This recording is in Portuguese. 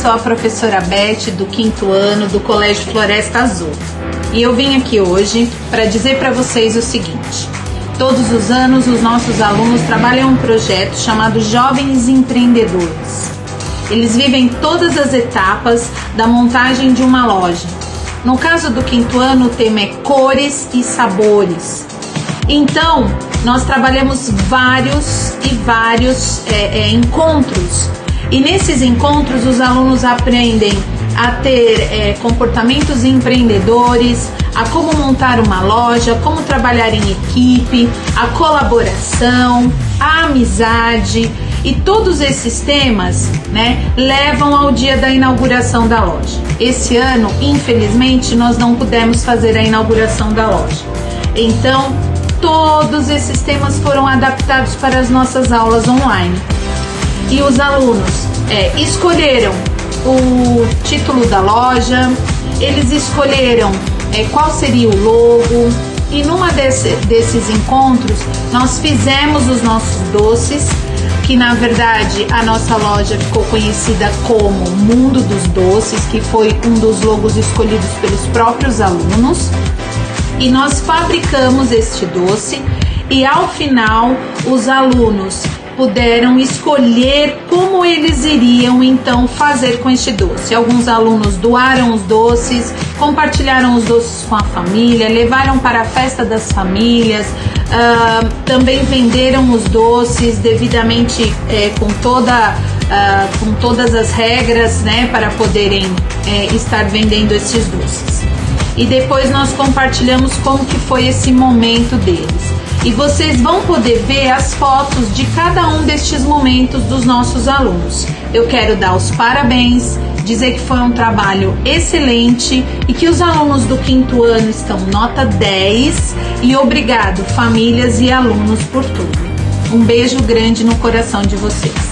sou a professora Beth, do 5º ano do Colégio Floresta Azul. E eu vim aqui hoje para dizer para vocês o seguinte: todos os anos os nossos alunos trabalham um projeto chamado Jovens Empreendedores. Eles vivem todas as etapas da montagem de uma loja. No caso do 5º ano, o tema é cores e sabores. Então, nós trabalhamos vários encontros. E nesses encontros, os alunos aprendem a ter comportamentos empreendedores, a como montar uma loja, como trabalhar em equipe, a colaboração, a amizade. E todos esses temas, levam ao dia da inauguração da loja. Esse ano, infelizmente, nós não pudemos fazer a inauguração da loja. Então, todos esses temas foram adaptados para as nossas aulas online. E os alunos escolheram o título da loja, eles escolheram qual seria o logo. E numa desses encontros, nós fizemos os nossos doces, que na verdade a nossa loja ficou conhecida como Mundo dos Doces, que foi um dos logos escolhidos pelos próprios alunos. E nós fabricamos este doce e ao final os alunos puderam escolher como eles iriam então fazer com este doce. Alguns alunos doaram os doces, compartilharam os doces com a família, levaram para a festa das famílias, também venderam os doces devidamente com todas as regras, para poderem estar vendendo esses doces. E depois nós compartilhamos como que foi esse momento deles. E vocês vão poder ver as fotos de cada um destes momentos dos nossos alunos. Eu quero dar os parabéns, dizer que foi um trabalho excelente e que os alunos do 5º ano estão nota 10. E obrigado, famílias e alunos, por tudo. Um beijo grande no coração de vocês.